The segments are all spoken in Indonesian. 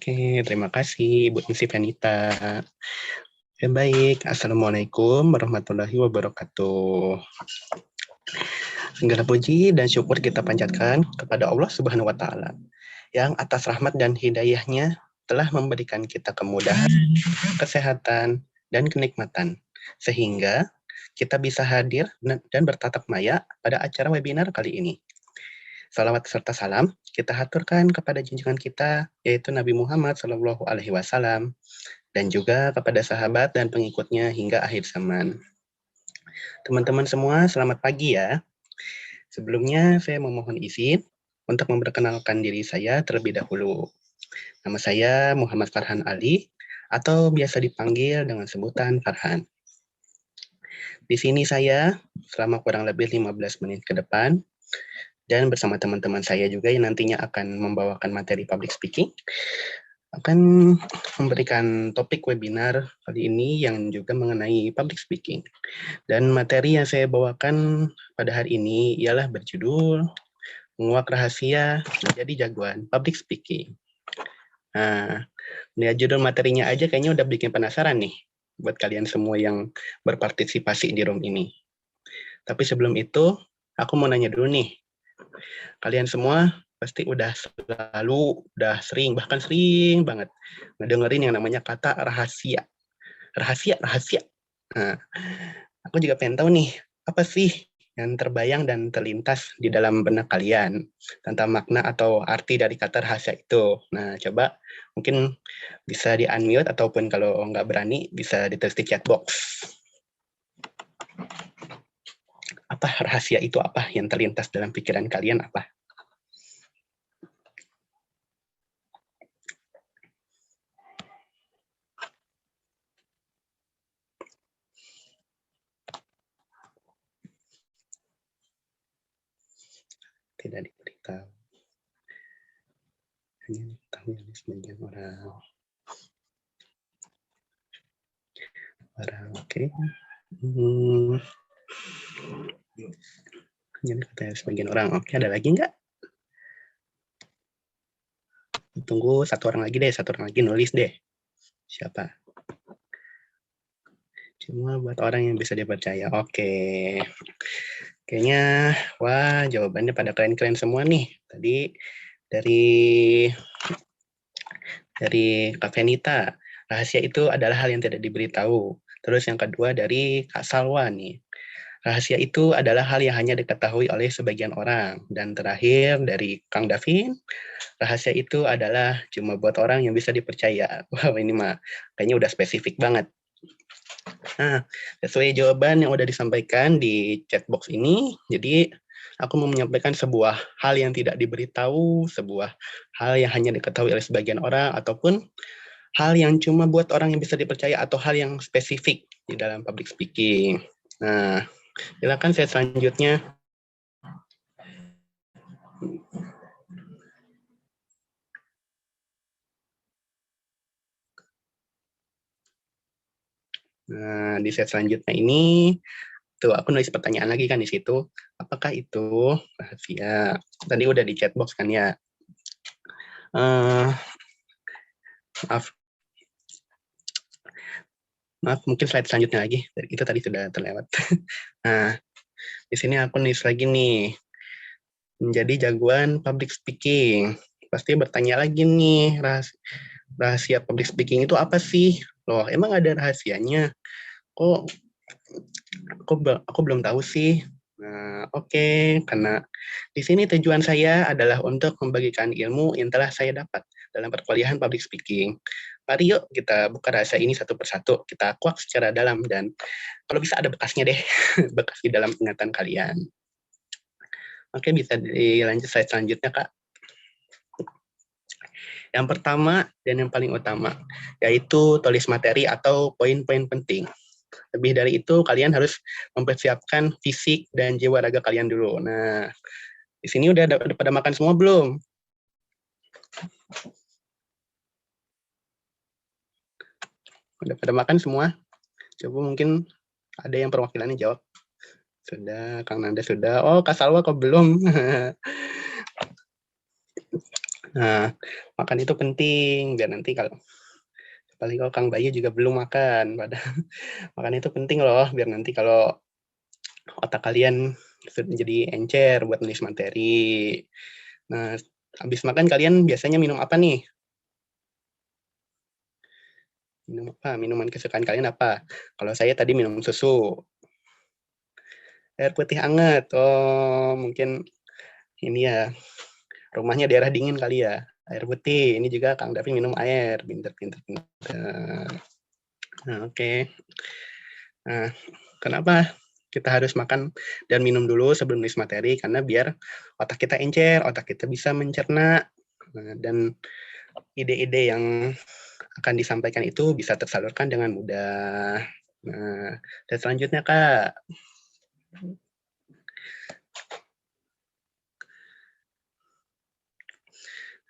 Oke, terima kasih Bu Insi Vanita. Ya, baik, Assalamualaikum warahmatullahi wabarakatuh. Segala puji dan syukur kita panjatkan kepada Allah Subhanahu wa Ta'ala yang atas rahmat dan hidayahnya telah memberikan kita kemudahan, kesehatan, dan kenikmatan, sehingga kita bisa hadir dan bertatap maya pada acara webinar kali ini. Salawat serta salam kita haturkan kepada junjungan kita, yaitu Nabi Muhammad SAW, dan juga kepada sahabat dan pengikutnya hingga akhir zaman. Teman-teman semua, selamat pagi ya. Sebelumnya, saya memohon izin untuk memperkenalkan diri saya terlebih dahulu. Nama saya Muhammad Farhan Ali, atau biasa dipanggil dengan sebutan Farhan. Di sini saya selama kurang lebih 15 menit ke depan, dan bersama teman-teman saya juga yang nantinya akan membawakan materi public speaking, akan memberikan topik webinar kali ini yang juga mengenai public speaking. Dan materi yang saya bawakan pada hari ini ialah berjudul Menguak Rahasia Menjadi Jagoan Public Speaking. Nah, lihat judul materinya aja kayaknya udah bikin penasaran nih buat kalian semua yang berpartisipasi di room ini. Tapi sebelum itu, aku mau nanya dulu nih. Kalian semua pasti udah sering, bahkan sering banget ngedengerin yang namanya kata rahasia. Rahasia. Nah, aku juga pengen tahu nih, apa sih yang terbayang dan terlintas di dalam benak kalian tentang makna atau arti dari kata rahasia itu. Nah, coba mungkin bisa di-unmute ataupun kalau nggak berani bisa ditulis di chat box. Apa rahasia itu, apa yang terlintas dalam pikiran kalian, apa? Tidak diberitahu. Hanya diketahui oleh sebagian orang. Oke. Hanya diketahui oleh sebagian orang. Oke, ada lagi nggak? Tunggu satu orang lagi nulis deh. Siapa? Cuma buat orang yang bisa dipercaya. Oke. Kayaknya, wah jawabannya pada keren-keren semua nih. Tadi dari Kak Venita, rahasia itu adalah hal yang tidak diberitahu. Terus yang kedua dari Kak Salwa nih. Rahasia itu adalah hal yang hanya diketahui oleh sebagian orang. Dan terakhir dari Kang Davin, rahasia itu adalah cuma buat orang yang bisa dipercaya. Wow, ini mah kayaknya udah spesifik banget. Nah, sesuai jawaban yang udah disampaikan di chat box ini, jadi aku mau menyampaikan sebuah hal yang tidak diberitahu, sebuah hal yang hanya diketahui oleh sebagian orang, ataupun hal yang cuma buat orang yang bisa dipercaya atau hal yang spesifik di dalam public speaking. Nah, silakan saya selanjutnya. Nah, di set selanjutnya ini, tuh aku nulis pertanyaan lagi kan di situ. Apakah itu rahasia? Tadi udah di chat box kan ya. Maaf, mungkin slide selanjutnya lagi. Itu tadi sudah terlewat. Nah, di sini aku nulis lagi nih. Menjadi jagoan public speaking. Pasti bertanya lagi nih, rahasia public speaking itu apa sih? Loh, emang ada rahasianya? Kok aku belum tahu sih. Nah, oke, karena di sini tujuan saya adalah untuk membagikan ilmu yang telah saya dapat dalam perkuliahan public speaking. Mari yuk kita buka rahasia ini satu persatu, kita kuak secara dalam, dan kalau bisa ada bekasnya deh, bekas di dalam ingatan kalian. Oke, bisa dilanjut slide selanjutnya, Kak. Yang pertama dan yang paling utama, yaitu tulis materi atau poin-poin penting. Lebih dari itu, kalian harus mempersiapkan fisik dan jiwa raga kalian dulu. Nah, di sini udah pada makan semua belum? Udah pada makan semua? Coba mungkin ada yang perwakilannya jawab. Sudah, Kang Nanda sudah. Oh, Kak Salwa kok belum? Nah, makan itu penting biar nanti kalau apalagi kalau Kang Bayu juga belum makan, padahal makan itu penting loh biar nanti kalau otak kalian jadi encer buat nulis materi. Nah, habis makan kalian biasanya minum apa nih? Minum apa? Minuman kesukaan kalian apa? Kalau saya tadi minum susu, air putih hangat. Oh, mungkin ini ya, rumahnya daerah dingin kali ya. Air putih. Ini juga Kang Davi minum air. Pinter, pinter, pinter. Nah, oke. Nah, kenapa kita harus makan dan minum dulu sebelum nulis materi? Karena biar otak kita encer, otak kita bisa mencerna, dan ide-ide yang akan disampaikan itu bisa tersalurkan dengan mudah. Nah, dan selanjutnya Kak,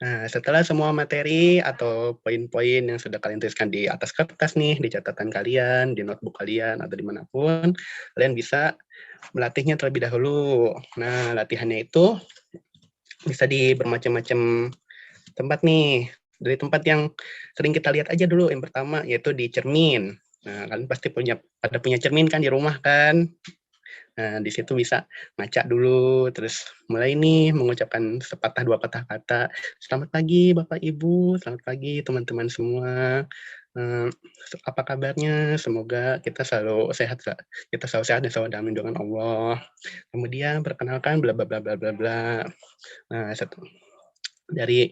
nah, setelah semua materi atau poin-poin yang sudah kalian tuliskan di atas kertas nih, di catatan kalian, di notebook kalian, atau dimanapun, kalian bisa melatihnya terlebih dahulu. Nah, latihannya itu bisa di bermacam-macam tempat nih. Dari tempat yang sering kita lihat aja dulu. Yang pertama yaitu di cermin. Nah, kalian pasti pada punya cermin kan di rumah kan. Nah, di situ bisa ngaca dulu, terus mulai nih mengucapkan sepatah dua patah kata. Selamat pagi Bapak Ibu, selamat pagi teman-teman semua. Eh, apa kabarnya? Semoga kita selalu sehat, dan selalu damai dengan Allah. Kemudian perkenalkan bla bla bla bla bla bla. Nah, dari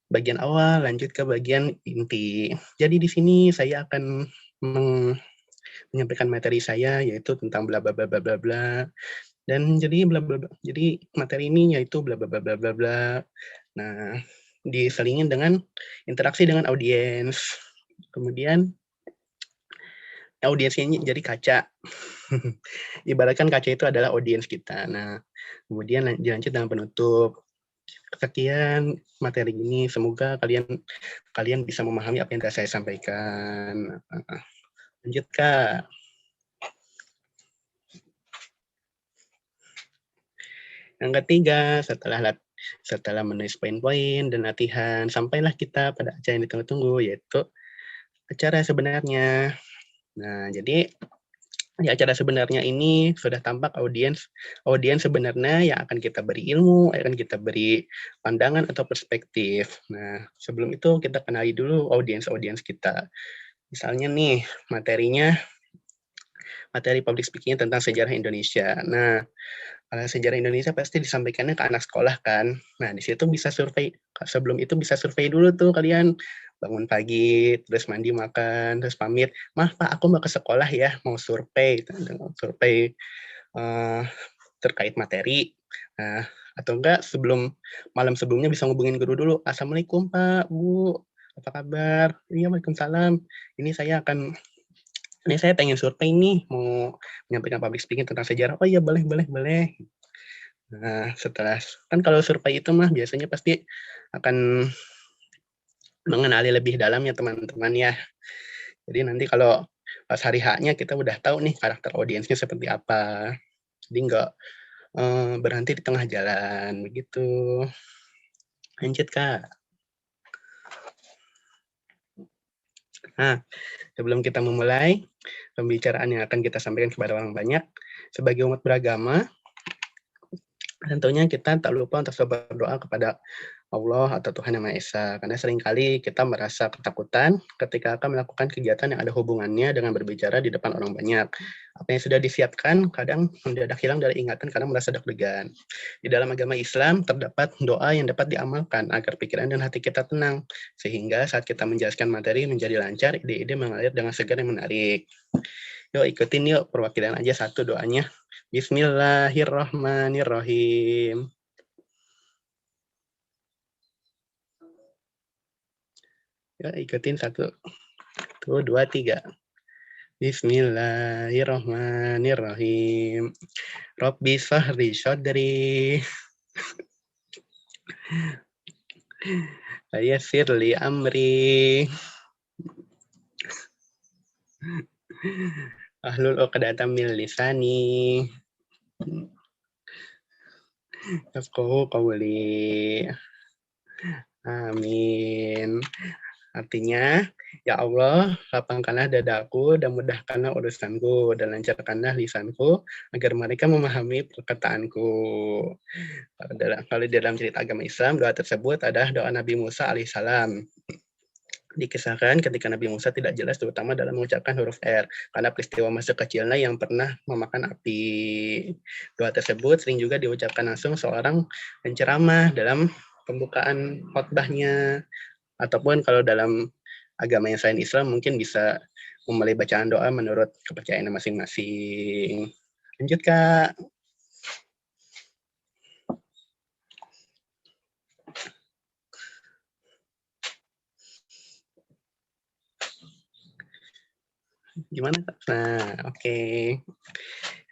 bagian awal lanjut ke bagian inti. Jadi di sini saya akan menyampaikan materi saya yaitu tentang bla bla bla bla bla bla. Dan jadi bla bla bla. Jadi materi ini yaitu bla bla bla bla bla bla. Nah, diselingin dengan interaksi dengan audiens. Kemudian audiensnya ini jadi kaca. Ibaratkan kaca itu adalah audiens kita. Nah, kemudian dilanjut dengan penutup. Sekian materi ini, semoga kalian bisa memahami apa yang telah saya sampaikan. Lanjut Kak. Yang ketiga, setelah menulis poin-poin dan latihan, sampailah kita pada acara yang ditunggu-tunggu, yaitu acara sebenarnya. Nah, jadi di acara sebenarnya ini sudah tampak audiens sebenarnya yang akan kita beri ilmu, akan kita beri pandangan atau perspektif. Nah, sebelum itu kita kenali dulu audiens kita. Misalnya nih, materi public speaking tentang sejarah Indonesia. Nah, kalau sejarah Indonesia pasti disampaikannya ke anak sekolah kan. Nah, di situ bisa survei. Sebelum itu bisa survei dulu tuh kalian. Bangun pagi, terus mandi, makan, terus pamit. Mah, Pak, aku mau ke sekolah ya, mau survei. Survei uh, terkait materi. Nah, atau enggak malam sebelumnya bisa ngubungin guru dulu. Assalamualaikum Pak, Bu, apa kabar? Iya, Waalaikumsalam. Ini saya pengen survei nih, mau menyampaikan public speaking tentang sejarah. Oh iya, boleh, boleh, boleh. Nah, kan kalau survei itu mah biasanya pasti akan mengenali lebih dalam ya teman-teman ya. Jadi nanti kalau pas hari H-nya kita udah tahu nih karakter audiensnya seperti apa. Jadi nggak berhenti di tengah jalan begitu. Lanjut Kak. Nah, sebelum kita memulai pembicaraan yang akan kita sampaikan kepada orang banyak, sebagai umat beragama, tentunya kita tak lupa untuk berdoa kepada Allah atau Tuhan Yang Maha Esa. Karena seringkali kita merasa ketakutan ketika akan melakukan kegiatan yang ada hubungannya dengan berbicara di depan orang banyak. Apa yang sudah disiapkan kadang mendadak hilang dari ingatan karena merasa deg-degan. Di dalam agama Islam terdapat doa yang dapat diamalkan agar pikiran dan hati kita tenang. Sehingga saat kita menjelaskan materi menjadi lancar, ide-ide mengalir dengan segar yang menarik. Yuk ikutin yuk perwakilan aja satu doanya. Bismillahirrahmanirrahim. Ya, ikutin 1, 2, 3. Bismillahirrahmanirrahim. Rabbi shrahli sadri. Yassir li amri. Ahlul 'uqdatam min lisani. Yafqahu qawli. Amin. Artinya, ya Allah, lapangkanlah dadaku dan mudahkanlah urusanku dan lancarkanlah lisanku agar mereka memahami perkataanku. Kalau di dalam cerita agama Islam, doa tersebut adalah doa Nabi Musa alaihissalam. Dikisahkan ketika Nabi Musa tidak jelas terutama dalam mengucapkan huruf R karena peristiwa masa kecilnya yang pernah memakan api. Doa tersebut sering juga diucapkan langsung seorang penceramah dalam pembukaan khotbahnya ataupun kalau dalam agama yang selain Islam mungkin bisa memulai bacaan doa menurut kepercayaan masing-masing. Lanjut Kak. Gimana Kak? Nah, oke.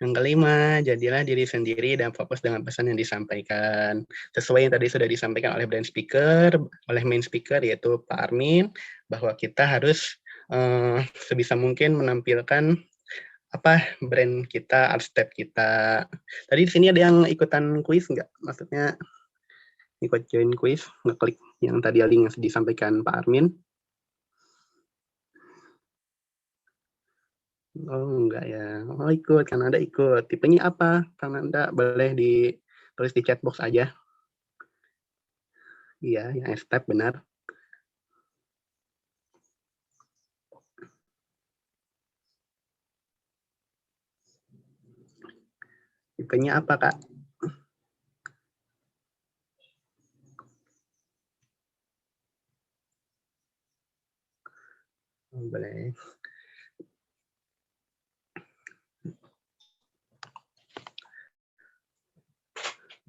Yang kelima, jadilah diri sendiri dan fokus dengan pesan yang disampaikan. Sesuai yang tadi sudah disampaikan oleh main speaker yaitu Pak Armin, bahwa kita harus sebisa mungkin menampilkan brand kita, art step kita. Tadi di sini ada yang ikutan kuis nggak? Maksudnya ikut join kuis, ngeklik yang tadi link yang disampaikan Pak Armin. Oh, enggak ya. Oh, ikut. Kananda ikut. Tipenya apa? Kananda boleh ditulis di chat box aja. Iya, yang step benar. Tipenya apa, Kak? Oh, boleh.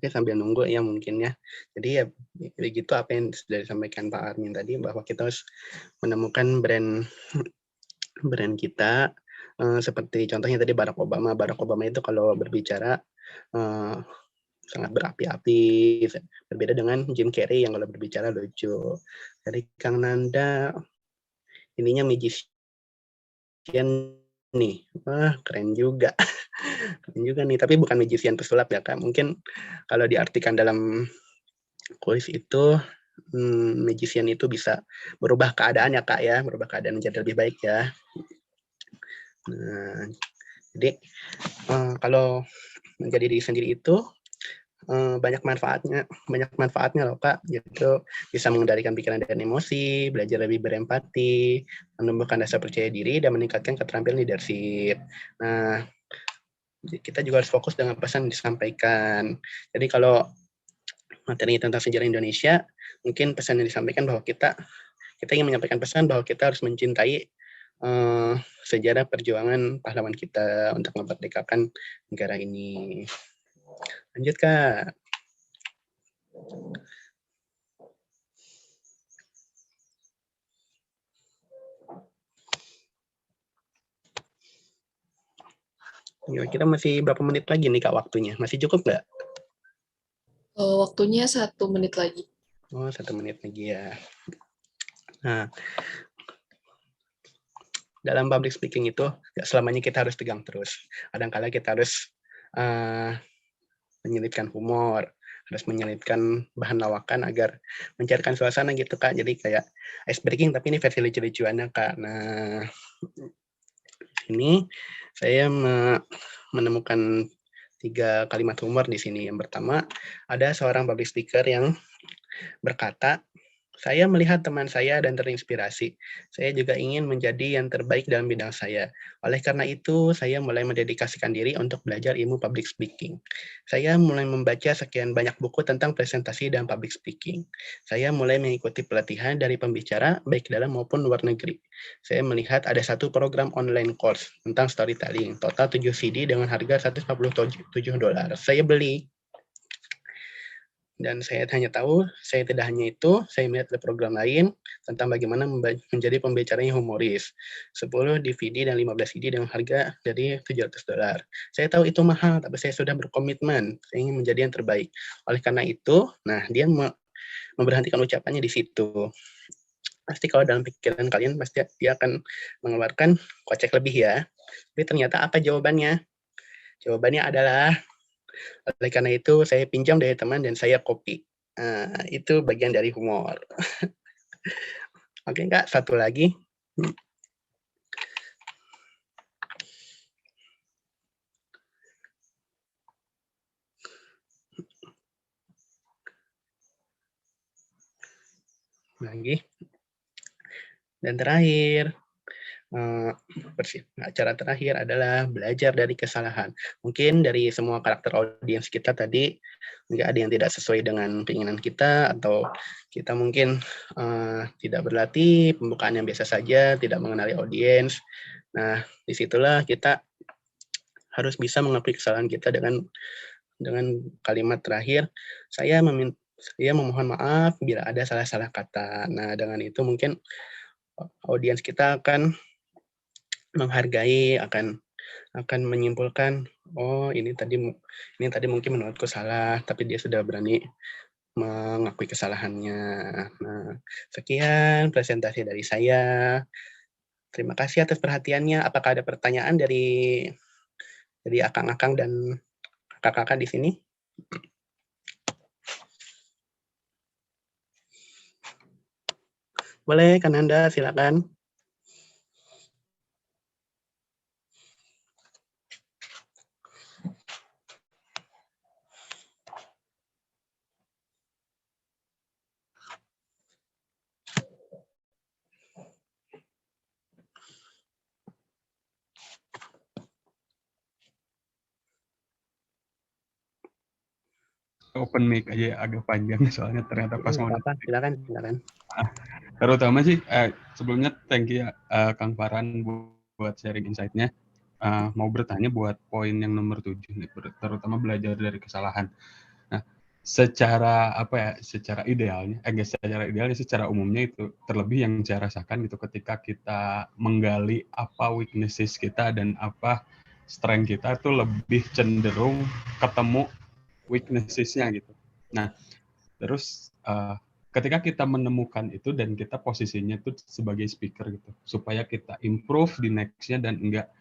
Oke, sambil nunggu ya mungkin ya. Jadi ya begitu apa yang sudah disampaikan Pak Armin tadi bahwa kita harus menemukan brand kita seperti contohnya tadi Barack Obama. Barack Obama itu kalau berbicara sangat berapi-api, berbeda dengan Jim Carrey yang kalau berbicara lucu. Dari Kang Nanda, ininya magician nih. Wah, keren juga. Keren juga nih, tapi bukan magician pesulap ya, Kak. Mungkin kalau diartikan dalam kuis itu magician itu bisa merubah keadaan ya, Kak ya, merubah keadaan menjadi lebih baik ya. Nah, jadi kalau menjadi diri sendiri itu banyak manfaatnya loh Kak. Gitu bisa mengendalikan pikiran dan emosi, belajar lebih berempati, menumbuhkan rasa percaya diri dan meningkatkan keterampilan leadership. Nah, kita juga harus fokus dengan pesan yang disampaikan. Jadi kalau materi tentang sejarah Indonesia, mungkin pesan yang disampaikan bahwa kita ingin menyampaikan pesan bahwa kita harus mencintai sejarah perjuangan pahlawan kita untuk memerdekakan negara ini. Lanjut Kak. Kita masih berapa menit lagi nih Kak waktunya? Masih cukup nggak? Waktunya 1 menit lagi. Oh, 1 menit lagi ya. Nah, dalam public speaking itu nggak selamanya kita harus tegang terus. Kadang-kala kita harus menyelipkan humor, harus menyelipkan bahan lawakan agar mencairkan suasana gitu Kak. Jadi kayak ice breaking tapi ini versi lucu-lucuannya Kak. Nah, ini saya menemukan 3 kalimat humor di sini. Yang pertama, ada seorang public speaker yang berkata, saya melihat teman saya dan terinspirasi. Saya juga ingin menjadi yang terbaik dalam bidang saya. Oleh karena itu, saya mulai mendedikasikan diri untuk belajar ilmu public speaking. Saya mulai membaca sekian banyak buku tentang presentasi dan public speaking. Saya mulai mengikuti pelatihan dari pembicara, baik dalam maupun luar negeri. Saya melihat ada satu program online course tentang storytelling, total 7 CD dengan harga $147. Saya beli. Dan saya hanya tahu, saya tidak hanya itu, saya melihat ada program lain tentang bagaimana menjadi pembicara yang humoris. 10 DVD dan 15 CD dengan harga dari $700. Saya tahu itu mahal, tapi saya sudah berkomitmen, saya ingin menjadi yang terbaik. Oleh karena itu, nah dia memberhentikan ucapannya di situ. Pasti kalau dalam pikiran kalian, pasti dia akan mengeluarkan kocek lebih ya. Tapi ternyata apa jawabannya? Jawabannya adalah, oleh karena itu saya pinjam dari teman dan saya copy. Itu bagian dari humor. Oke, Kak, satu lagi. Lagi. Dan terakhir, acara terakhir adalah belajar dari kesalahan. Mungkin dari semua karakter audiens kita tadi, nggak ada yang tidak sesuai dengan keinginan kita, atau kita mungkin tidak berlatih, pembukaan yang biasa saja, tidak mengenali audiens. Nah, disitulah kita harus bisa mengakui kesalahan kita dengan kalimat terakhir, saya memohon maaf bila ada salah-salah kata. Nah, dengan itu mungkin audiens kita akan menghargai, akan menyimpulkan, oh ini tadi mungkin menurutku salah, tapi dia sudah berani mengakui kesalahannya. Nah, sekian presentasi dari saya. Terima kasih atas perhatiannya. Apakah ada pertanyaan dari akang-akang dan kakak-kakak di sini? Boleh, Kananda, silakan. Open mic aja agak panjang soalnya ternyata pas mau Apa? Silakan. terutama sih sebelumnya thank you Kang Farhan buat sharing insight-nya. Mau bertanya buat poin yang nomor 7 nih, terutama belajar dari kesalahan. Nah, secara secara umumnya itu terlebih yang saya rasakan gitu ketika kita menggali apa weaknesses kita dan apa strength kita itu lebih cenderung ketemu weaknesses-nya gitu. Nah, terus ketika kita menemukan itu dan kita posisinya itu sebagai speaker gitu, supaya kita improve di next-nya dan enggak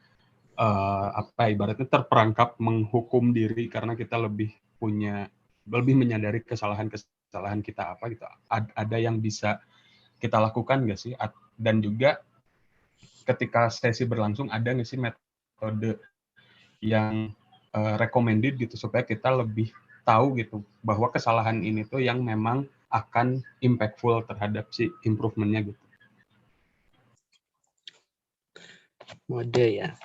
ibaratnya terperangkap menghukum diri karena kita lebih menyadari kesalahan kita apa gitu. Ada yang bisa kita lakukan nggak sih? Dan juga ketika sesi berlangsung ada nggak sih metode yang recommended gitu supaya kita lebih tahu gitu bahwa kesalahan ini tuh yang memang akan impactful terhadap si improvementnya gitu. Mode ya.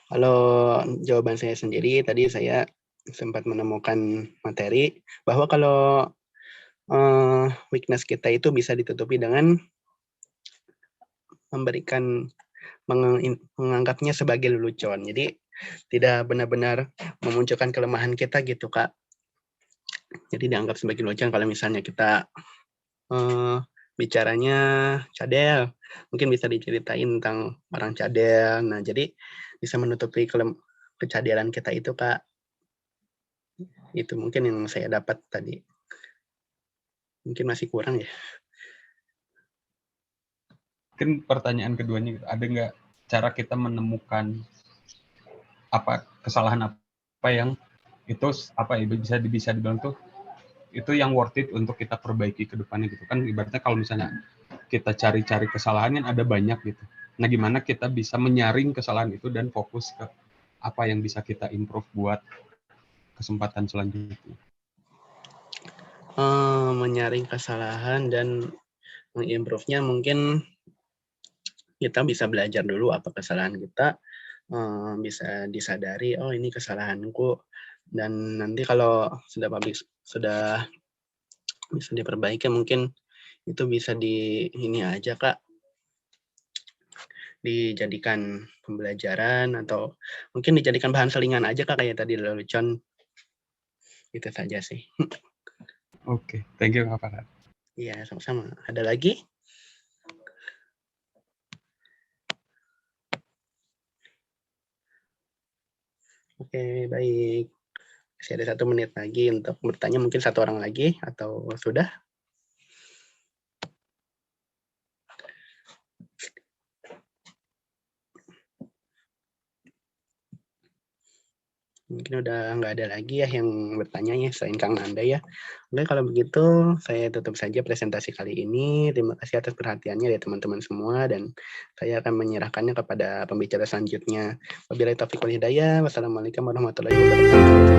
Kalau jawaban saya sendiri, tadi saya sempat menemukan materi bahwa kalau weakness kita itu bisa ditutupi dengan menganggapnya sebagai lelucon. Jadi tidak benar-benar memunculkan kelemahan kita gitu, Kak. Jadi dianggap sebagai lelucon kalau misalnya kita bicaranya cadel, mungkin bisa diceritain tentang orang cadel. Nah, jadi bisa menutupi kecadelan kita itu, Kak. Itu mungkin yang saya dapat tadi. Mungkin masih kurang ya. Mungkin pertanyaan keduanya, ada nggak cara kita menemukan kesalahan apa yang itu bisa dibilang tuh itu yang worth it untuk kita perbaiki ke depannya gitu kan. Ibaratnya kalau misalnya kita cari-cari kesalahan kan ada banyak gitu. Nah, gimana kita bisa menyaring kesalahan itu dan fokus ke apa yang bisa kita improve buat kesempatan selanjutnya. Menyaring kesalahan dan mengimprove-nya mungkin kita bisa belajar dulu apa kesalahan kita, bisa disadari, oh ini kesalahanku, dan nanti kalau sudah bisa diperbaiki mungkin itu bisa ini aja, Kak, dijadikan pembelajaran atau mungkin dijadikan bahan selingan aja, Kak, kayak tadi lelucon. Itu saja sih. Oke, thank you Kak Farhan. Iya, sama-sama. Ada lagi? Oke, baik. Masih ada 1 menit lagi untuk bertanya, mungkin 1 orang lagi atau sudah? Mungkin udah nggak ada lagi ya yang bertanya ya selain Kang Nanda ya. Oke kalau begitu saya tutup saja presentasi kali ini. Terima kasih atas perhatiannya ya teman-teman semua dan saya akan menyerahkannya kepada pembicara selanjutnya. Wabillahi taufiq wal hidayah. Wassalamualaikum warahmatullahi wabarakatuh.